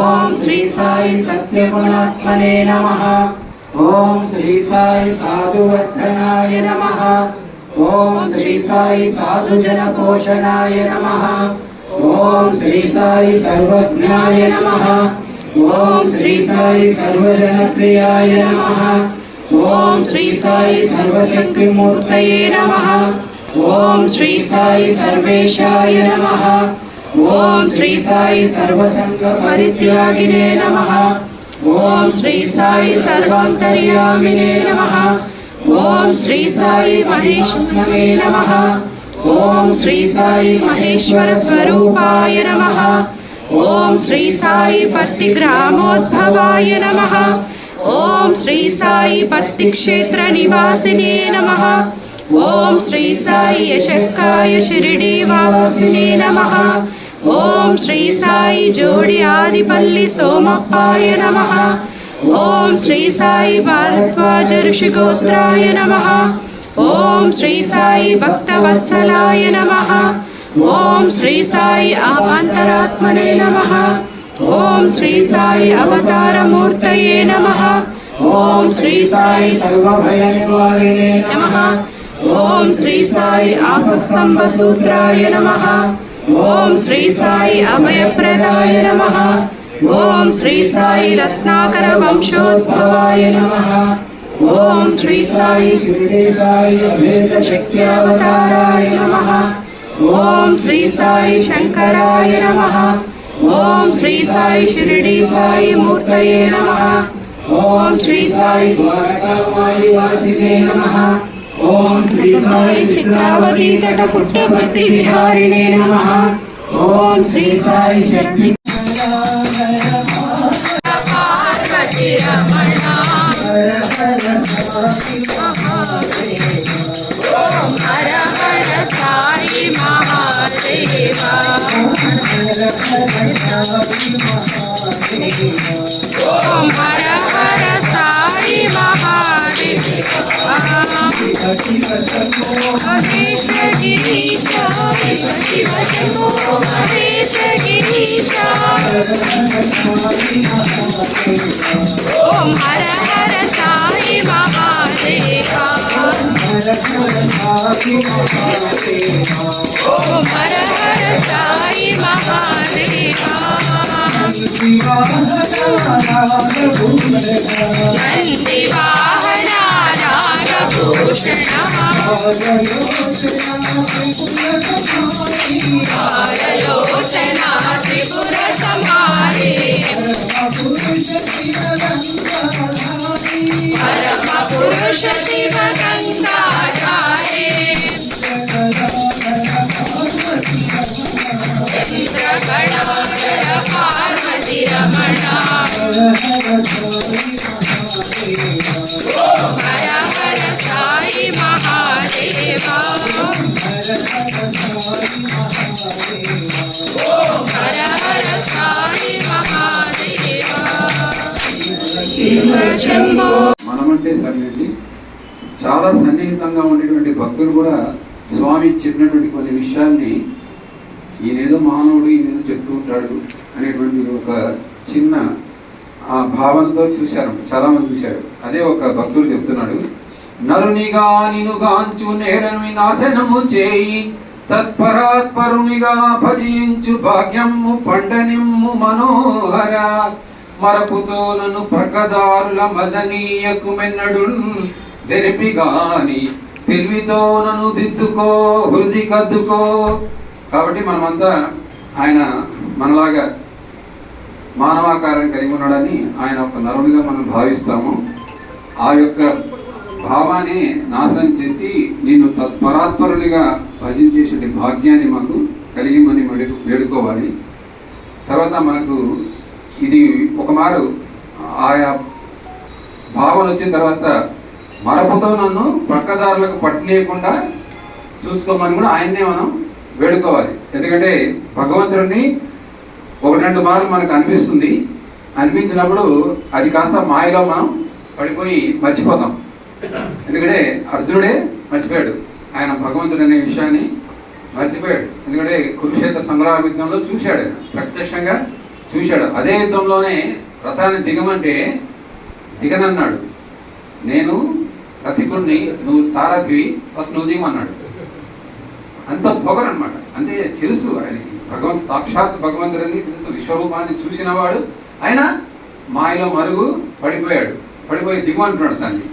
ఓం శ్రీ సాయి సత్యగుణాత్మనే నమః. ఓం శ్రీ సాయి సాధువర్ధనాయ నమః. ఓం శ్రీ సాయి సాధుజన పోషణాయ నమః. ఓం శ్రీ సాయి సర్వజ్ఞాయ నమః. ఓం శ్రీ సాయి సర్వజనప్రియాయ నమః. ఓం శ్రీ సాయి సర్వశక్తిమూర్తయే నమః. ఓం శ్రీ సాయి సర్వేశాయ నమః. ఓం శ్రీ సాయి సర్వసంగ పరిత్యాగినే నమః. ఓం శ్రీ సాయి సర్వాంతర్యామినే నమః. ఓం శ్రీ సాయి మహేశ్వరాయ నమః. ఓం శ్రీ సాయి మహేశ్వర స్వరూపాయ నమః. ఓం శ్రీ సాయి పర్తి గ్రామోద్భవాయ నమః. ఓం శ్రీ సాయి పర్తి క్షేత్ర నివాసినే నమః. ఓం శ్రీ సాయి యశక్కాయ షిరిడి వాసినే నమః. ఓం శ్రీ సాయి జోడి ఆదిపల్లి సోమప్పాయ నమః. ఓం శ్రీ సాయి భారద్వాజ ఋషిగోత్రాయ నమః. ఓం శ్రీ సాయి భక్తవత్సలాయ నమః. ఓం శ్రీ సాయి ఆపాంతరాత్మనే నమః. ఓం శ్రీ సాయి అవతారమూర్తయే నమః. ఓం శ్రీ సాయి సర్వభయ నివారిణే నమః. ఓం శ్రీ సాయి ఆపస్తంభ సూత్రాయ నమః. ఓం శ్రీ సాయి అభయప్రదాయ నమః. ఓం శ్రీ సాయి రత్నాకర వంశోద్భవాయ నమః. ఓం శ్రీ సాయి షిరిడి సాయి అభేద శక్త్యావతారాయ నమః. ఓం శ్రీ సాయి శంకరాయ నమః. ఓం శ్రీ సాయి షిరిడి సాయి మూర్తయే నమః. ఓం శ్రీ సాయి ద్వారకామాయి వాసినే నమః. ఓం శ్రీ సాయి చిత్రావతి తట పుట్టపర్తి విహారిణే నమః. ఓం శ్రీ సాయి శక్తి పార్వతి రమణ ఓం హర హర సాయి మహాదేవ. ఓం హర హర సాయి మహాదేవ. మహేశ గిరీశ శివ శంభో మహేశ గిరీశ. ఓం హర హర సాయి మహాదేవ. ఓం హర హర సాయి మహాదేవ. నంది వాహన నాగభూషణ బాలలోచన త్రిపుర సమారే పరమ పురుష శివ గంగాధారే. చంద్రకళాధర పార్వతి రమణ. ఓం హర హర సాయి మహాదేవ. ఓం హర హర సాయి మహాదేవ. శివ శంభో. మనమంటే సరేనండి, చాలా సన్నిహితంగా ఉండేటువంటి భక్తులు కూడా స్వామి చెప్పినటువంటి కొన్ని విషయాల్ని ఈయనేదో మానవుడు ఈయనేదో చెప్తూ ఉంటాడు అనేటువంటి ఒక చిన్న ఆ భావంతో చూశారు, చాలామంది చూశారు. అదే ఒక భక్తుడు చెప్తున్నాడు. నరునిగా నినుగాంచు నేరని నాశనము చేయి తత్పరాత్పరునిగా భజించు భాగ్యము పండనిమ్ము మనోహర. మరపుతో నన్ను ప్రకదారుల మదనీయకు మెన్నడు తెరిపిగాని తెలివితో నన్ను దిద్దుకో హృది కద్దుకో. కాబట్టి మనమంతా ఆయన మనలాగా మానవాకారం కలిగి ఉన్నాడని ఆయన ఒక నరునిగా మనం భావిస్తాము. ఆ యొక్క భావాన్ని నాశనం చేసి నిన్ను తత్పరాత్పరునిగా భజించేసే భాగ్యాన్ని మాకు కలిగిమని వేడుకోవాలి. తర్వాత మనకు ఇది ఒకమారు ఆయా భావన వచ్చిన తర్వాత మరపుతో నన్ను పక్కదారులకు పట్టలేకుండా చూసుకోమని కూడా ఆయన్నే మనం వేడుకోవాలి. ఎందుకంటే భగవంతుడిని ఒకటి రెండు మార్లు మనకు అనిపించినప్పుడు అది కాస్త మాయలో మనం పడిపోయి మర్చిపోతాం. ఎందుకంటే అర్జునుడే మర్చిపోయాడు, ఆయన భగవంతుడు అనే విషయాన్ని మర్చిపోయాడు. ఎందుకంటే కురుక్షేత్ర సంగ్రామ యుద్ధంలో చూశాడు, ప్రత్యక్షంగా చూశాడు. అదే యుద్ధంలోనే రథాన్ని దిగమంటే దిగనన్నాడు. నేను రథికుడిని, నువ్వు సారథివి, ఫస్ట్ నువ్వు దిగమన్నాడు. అంత పొగరనమాట. అంటే తెలుసు ఆయనకి సాక్షాత్ భగవంతుడిని తెలుసు, విశ్వరూపాన్ని చూసినవాడు. ఆయన మాయలో మరుగు పడిపోయి దిగమంటున్నాడు తల్లి.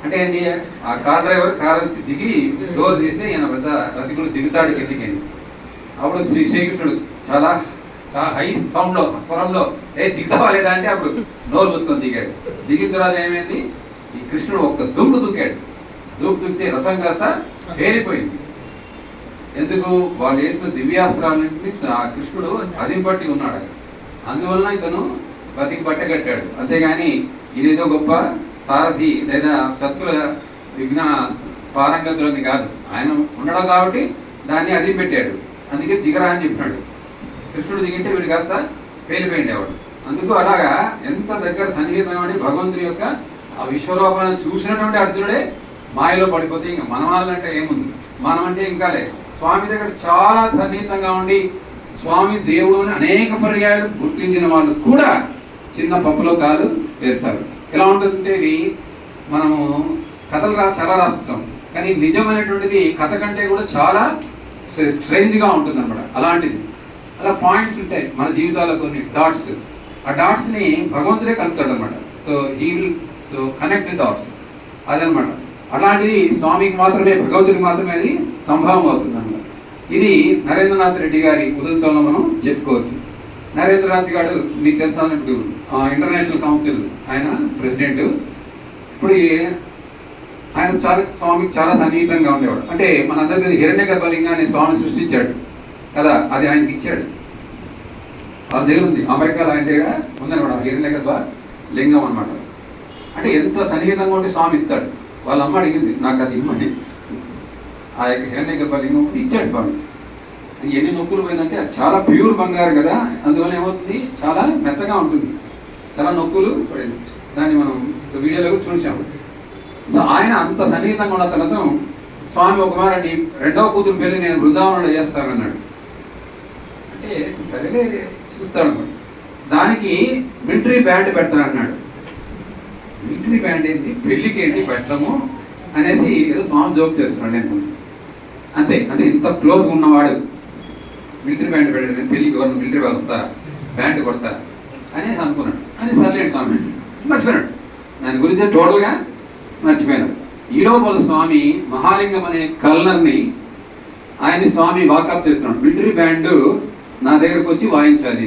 అంటే ఏంటి, ఆ కార్ డ్రైవర్ కారు దిగి డోర్ తీస్తే ఈయన పెద్ద రథికుడు దిగుతాడు కిందికి. అప్పుడు శ్రీకృష్ణుడు చాలా హై సౌండ్లో, స్వరంలో దిగుతావా లేదా అంటే అప్పుడు నోరు మూసుకొని దిగాడు. దిగిన తర్వాత ఏమైంది, ఈ కృష్ణుడు ఒక్క దుంకాడు. దుక్కితే రథం కాస్త పేలిపోయింది. ఎందుకు, వాళ్ళు వేసిన దివ్యాస్త్రాలన్నింటినీ ఆ కృష్ణుడు అదింపట్టి ఉన్నాడు. అందువలన ఇతను బతికి పట్టగట్టాడు. అంతేగాని ఇదేదో గొప్ప సారథి లేదా శస్త్ర విఘ్న పారంగతులని కాదు. ఆయన ఉండడం కాబట్టి దాన్ని అది పెట్టాడు. అందుకే దిగరా అని చెప్పాడు. కృష్ణుడు దిగింటే వీడు కాస్త పేలిపోయిండేవాడు. అందుకు అలాగా ఎంత దగ్గర సన్నిహితంగా భగవంతుడి యొక్క ఆ విశ్వరూపాన్ని చూసినటువంటి అర్జునుడే మాయలో పడిపోతే ఇంకా మన వాళ్ళంటే ఏముంది, మనం అంటే ఇంకా లేదు. స్వామి దగ్గర చాలా సన్నిహితంగా ఉండి స్వామి దేవుడు అని అనేక పర్యాయాలు గుర్తించిన వాళ్ళు కూడా చిన్న పప్పులో కాలు వేస్తారు. ఎలా ఉంటుందంటే ఇది మనము కథలు చాలా రాస్తుంటాం, కానీ నిజమైనటువంటిది కథ కంటే కూడా చాలా స్ట్రేంజ్గా ఉంటుంది అనమాట. అలాంటిది అలా పాయింట్స్ ఉంటాయి మన జీవితాల్లో, కొన్ని డాట్స్. ఆ డాట్స్ని భగవంతుడే కలుపుతాడు అనమాట. సో కనెక్ట్ డాట్స్ అదనమాట. అలాంటిది స్వామికి మాత్రమే, భగవంతుడికి మాత్రమే అది సంభవం అవుతుంది అనమాట. ఇది నరేంద్రనాథ్ రెడ్డి గారి ఉదంతంలో మనం చెప్పుకోవచ్చు. నరేంద్రనాథ్ గారు మీకు తెలుసా, ఇప్పుడు ఇంటర్నేషనల్ కౌన్సిల్ ఆయన ప్రెసిడెంట్. ఇప్పుడు ఆయన స్వామికి చాలా సన్నిహితంగా ఉండేవాడు. అంటే మనందరికీ హిరణ్యగర్భలింగాన్ని స్వామి సృష్టించాడు కదా, అది ఆయనకి ఇచ్చాడు. అది దగ్గర ఉంది, అమెరికాలో ఆయన దగ్గర ఉందన్నమాట హిరణ్యగర్భ లింగం అనమాట. అంటే ఎంత సన్నిహితంగా ఉంటే స్వామి ఇస్తాడు. వాళ్ళ అమ్మ అడిగింది, నాకు అది ఇమ్మని. ఆ యొక్క హిరణ్యగర్భ లింగం ఇచ్చాడు స్వామి. ఎన్ని నొక్కులు పోయిందంటే అది చాలా ప్యూర్ బంగారు కదా, అందువల్ల ఏమవుతుంది, చాలా మెత్తగా ఉంటుంది. చాలా నొక్కులు పడింది. దాన్ని మనం వీడియోలో కూడా చూసాము. సో ఆయన అంత సన్నిహితంగా ఉన్న తర్వాత స్వామి ఒక మారని రెండవ కూతురు పెళ్లి నేను బృందావనంలో చేస్తానన్నాడు. అంటే సరేలే చూస్తాడు. దానికి మిలిటరీ బ్యాండ్ పెడతానన్నాడు. మిలిటరీ బ్యాండ్ ఏంటి, పెళ్లికి ఏంటి పెట్టము అనేసి ఏదో స్వామి జోక్ చేస్తున్నాడు. నేను అంతే, అంటే ఇంత క్లోజ్గా ఉన్నవాడు మిలిటరీ బ్యాండ్ పెట్టాడు, నేను పెళ్లికి ఎవరు మిలిటరీ వాళ్ళు వస్తారా, బ్యాండ్ కొడతారా అనేసి అనుకున్నాడు. అని సర్లేండి స్వామి మర్చిపోయాడు, దాని గురించి టోటల్గా మర్చిపోయినాడు. ఈ లోపల స్వామి మహాలింగం అనే కల్నర్ని ఆయన్ని స్వామి వాకప్ చేస్తున్నాడు. మిలిటరీ బ్యాండ్ నా దగ్గరకు వచ్చి వాయించాలి.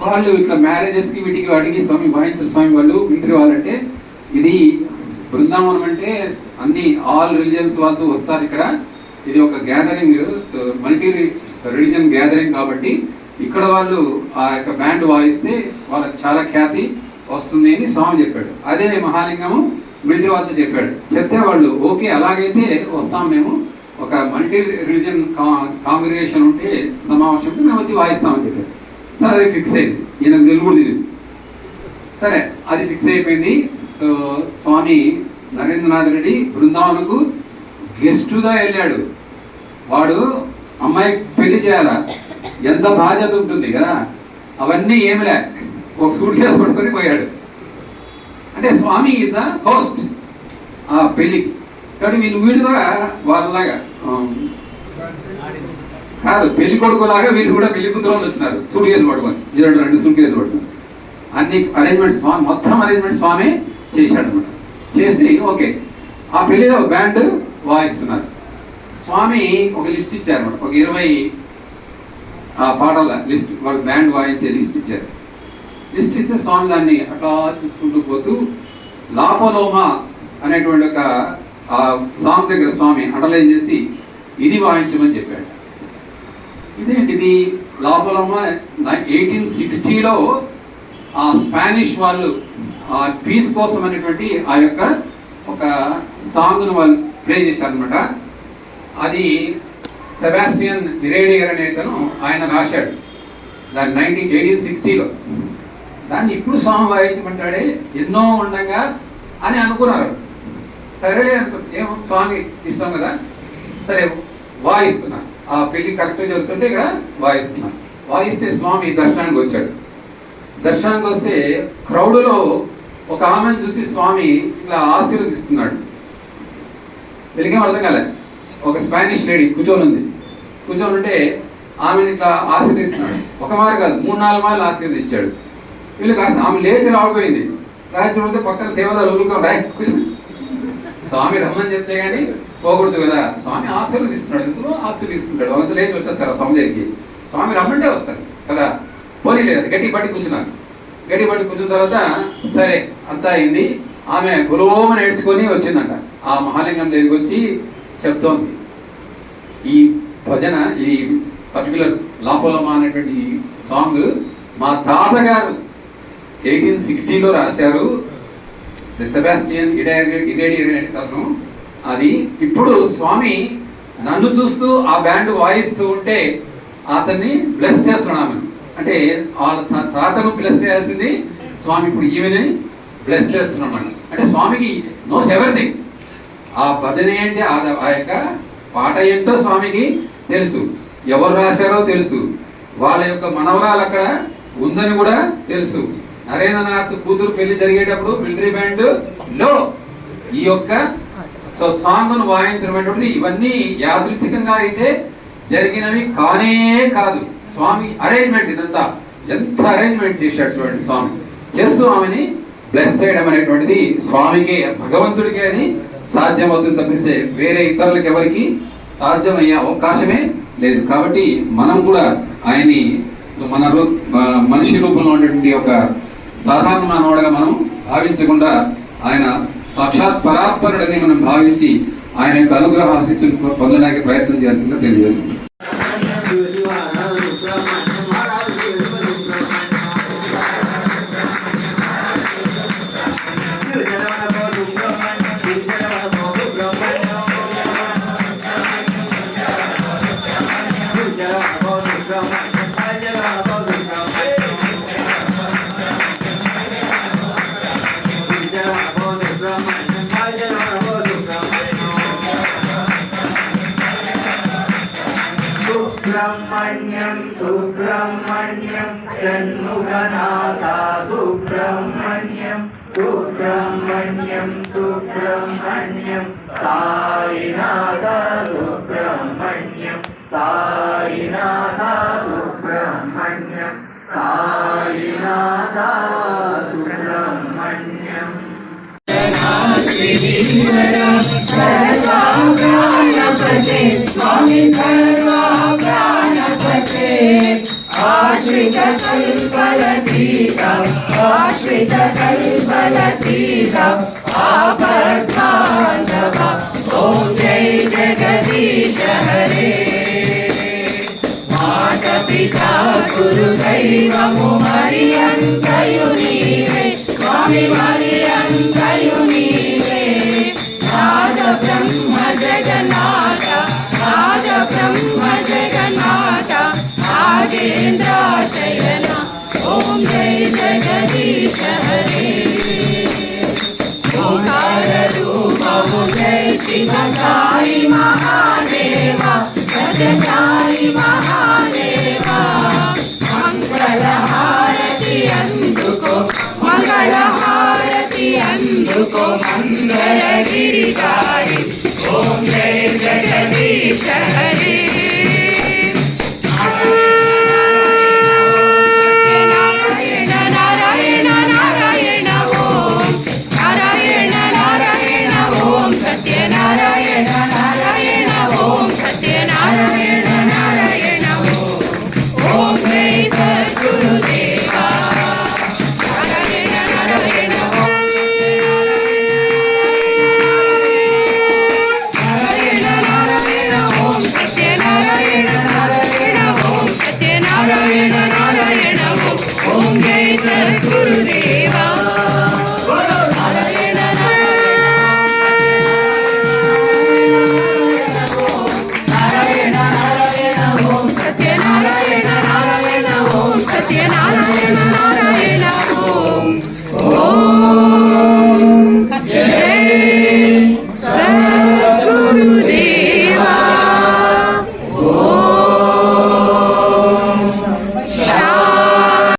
వాళ్ళు ఇట్లా మ్యారేజెస్కి వీటికి అడిగి స్వామి వాయించారు. స్వామి వాళ్ళు మిలిటరీ వాళ్ళంటే ఇది బృందావనం అంటే అన్ని ఆల్ రిలీజియన్స్ వాళ్ళు వస్తారు ఇక్కడ, ఇది ఒక గ్యాదరింగ్, మల్టీ రిలీజియన్ గ్యాదరింగ్ కాబట్టి ఇక్కడ వాళ్ళు ఆ యొక్క బ్యాండ్ వాయిస్తే వాళ్ళకి చాలా ఖ్యాతి వస్తుంది అని స్వామి చెప్పాడు. అదే మహాలింగము మిలిటరీ వాళ్ళతో చెప్పాడు. చెప్తే వాళ్ళు ఓకే అలాగైతే వస్తాం మేము, ఒక మల్టీ రిలీజియన్ కాంగ్రిగేషన్ ఉంటే సమావేశం ఉంటే మేము వచ్చి వాయిస్తామని చెప్పాడు. సరే అది ఫిక్స్ అయింది. ఈయనకు తెలుగు కూడా తెలియదు. సరే అది ఫిక్స్ అయిపోయింది. సో స్వామి నరేంద్రనాథ్ రెడ్డి బృందావనకు గెస్టుగా వెళ్ళాడు. వాడు అమ్మాయి పెళ్లి చేయాలా, ఎంత బాధ్యత ఉంటుంది కదా, అవన్నీ ఏమిలే, ఒక సూట్ కేసు పట్టుకొని పోయాడు. అంటే స్వామి ఈజ్ ద హోస్ట్ ఆ పెళ్ళికి. కాబట్టి వీళ్ళు కూడా వాళ్ళలాగా కాదు, పెళ్లి కొడుకులాగా వీళ్ళు కూడా పెళ్లి కూతురు వచ్చినారు సూట్ కేసులు పట్టుకొని, 2 సూట్ కేసులు పట్టుకొని. అన్ని అరేంజ్మెంట్స్ స్వామి, మొత్తం అరేంజ్మెంట్ స్వామి చేశాడు అనమాట. చేసి ఓకే ఆ పెళ్లిలో బ్యాండ్ వాయిస్తున్నారు. స్వామి ఒక లిస్ట్ ఇచ్చారన్నమాట, ఒక 20 పాటల లిస్ట్, వాళ్ళు బ్యాండ్ వాయించే లిస్ట్ ఇచ్చారు. లిస్ట్ ఇస్తే స్వామి దాన్ని అట్లా చూసుకుంటూ పోతూ లాపలోమా అనేటువంటి ఒక సాంగ్ దగ్గర స్వామి అండర్లైన్ చేసి ఇది వాయించమని చెప్పాడు. ఇదేంటిది లాపలోమా 1860లో ఆ స్పానిష్ వాళ్ళు ఆ పీస్ కోసం అనేటువంటి ఆ యొక్క ఒక సాంగ్ను వాళ్ళు ప్లే చేశారనమాట. అది సెబాస్టియన్ విరేడియర్ అనే అతను ఆయన రాశాడు దాన్ని 1860లో. దాన్ని ఇప్పుడు స్వామి వాయించమంటాడే ఎన్నో ఉండగా అని అనుకున్నారు. సరేలే ఏమో స్వామి ఇష్టం కదా, సరే వాయిస్తున్నా. ఆ పెళ్లి కరెక్ట్గా జరుగుతుంటే ఇక్కడ వాయిస్తున్నా. వాయిస్తే స్వామి దర్శనానికి వచ్చాడు. దర్శనానికి వస్తే క్రౌడ్లో ఒక ఆమెను చూసి స్వామి ఇట్లా ఆశీర్వదిస్తున్నాడు. వీళ్ళకేం అర్థం కాలే. ఒక స్పానిష్ లేడీ కూర్చొని ఉంది. కూర్చొని ఉంటే ఆమెను ఇట్లా ఆశీర్వదిస్తున్నాడు. ఒక మారు కాదు, 3-4 మార్లు ఆశీర్వదించాడు. వీళ్ళు కాస్త ఆమె లేచి రాకపోయింది. రాయచూడితే పక్కన సేవదాలు ఊరుకొని రాయి కూర్చొని స్వామి రమ్మని చెప్తే కానీ పోకూడదు కదా. స్వామి ఆశీర్వదిస్తున్నాడు, ఎందుకు ఆశీర్వదిస్తుంటాడు. వాళ్ళంతా లేచి వచ్చేస్తారు ఆ స్వామి దగ్గరికి. స్వామి రమ్మంటే వస్తారు కదా. పోనీ లేదు, గట్టి పట్టి కూర్చున్నారు. గట్టి పట్టి కూర్చున్న తర్వాత సరే అంతా అయింది. ఆమె గురువోమని ఏడ్చుకొని వచ్చిందంట. ఆ మహాలింగం దగ్గరికి వచ్చి చెప్తోంది, ఈ భజన, ఈ పర్టికులర్ లాపోలమా అనేటువంటి సాంగ్ మా తాతగారు 1860లో రాశారు. సెబాస్టియన్ ఇడేడి అతను. అది ఇప్పుడు స్వామి నన్ను చూస్తూ ఆ బ్యాండ్ వాయిస్తూ ఉంటే అతన్ని బ్లెస్ చేస్తున్నాను. అంటే వాళ్ళ తాతను బ్లెస్ చేయాల్సింది స్వామి ఇప్పుడు ఈమెని బ్లెస్ చేస్తున్నాం. అంటే స్వామికి నోస్ ఎవ్రీథింగ్. ఆ భజన ఏంటి, ఆ యొక్క పాట ఏంటో స్వామికి తెలుసు. ఎవరు రాశారో తెలుసు. వాళ్ళ యొక్క మనవరాలు అక్కడ ఉందని కూడా తెలుసు. నరేంద్రనాథ్ కూతురు పెళ్లి జరిగేటప్పుడు మిలిటరీ బ్యాండ్ లో ఈ యొక్క సాంగ్ను వాయించడం అనేటువంటి ఇవన్నీ యాదృచ్ఛికంగా అయితే జరిగినవి కానే కాదు. స్వామి అరేంజ్మెంట్ ఇదంతా. ఎంత అరేంజ్మెంట్ చేశాడు చూడండి స్వామి. చేస్తూ ఆమెని బ్లెస్ చేయడం అనేటువంటిది స్వామికే, భగవంతుడికే అది సాధ్యమవుతుంది తప్పిస్తే వేరే ఇతరులకు ఎవరికి సాధ్యమయ్యే అవకాశమే లేదు. కాబట్టి మనం కూడా ఆయన్ని మనిషి రూపంలో ఉన్నటువంటి ఒక సాధారణ మానవుడిగా మనం భావించకుండా ఆయన సాక్షాత్ పరాత్పరుడని మనం భావించి ఆయన యొక్క అనుగ్రహ ఆశీస్సులు పొందడానికి ప్రయత్నం చేస్తుందో తెలియజేస్తుంది. सुब्रह्मण्यं सुब्रह्मण्यं षण्मुखनाथा सुब्रह्मण्यं सुब्रह्मण्यं सुब्रह्मण्यं साईनाथ सुब्रह्मण्यं साईनाथ सुब्रह्मण्यं साईनाथ सुब्रह्मण्यं सर्वाप्राणपते स्वामी सर्वाप्राणपते आश्रितकल्पलतीता आश्रितकल्पलतीता आपद्बान्धव ॐ जय जगदीश हरे मातापिता गुरुदैवमु मरियन्तयु नीवे स्वामी मरियन्तयु नीवे नाद ब्रह्म जगन्नाथ नाद ब्रह्म जगन्नाथ नागेन्द्राशयन ॐ जय जगदीश हरे ओंकाररूपं जय शिव साई महादेव सत्य महादेव मंगलहारति अंदुको मंगलहारति अंदुको मंगलगिरिधारी ओम जय जगदीश हरे।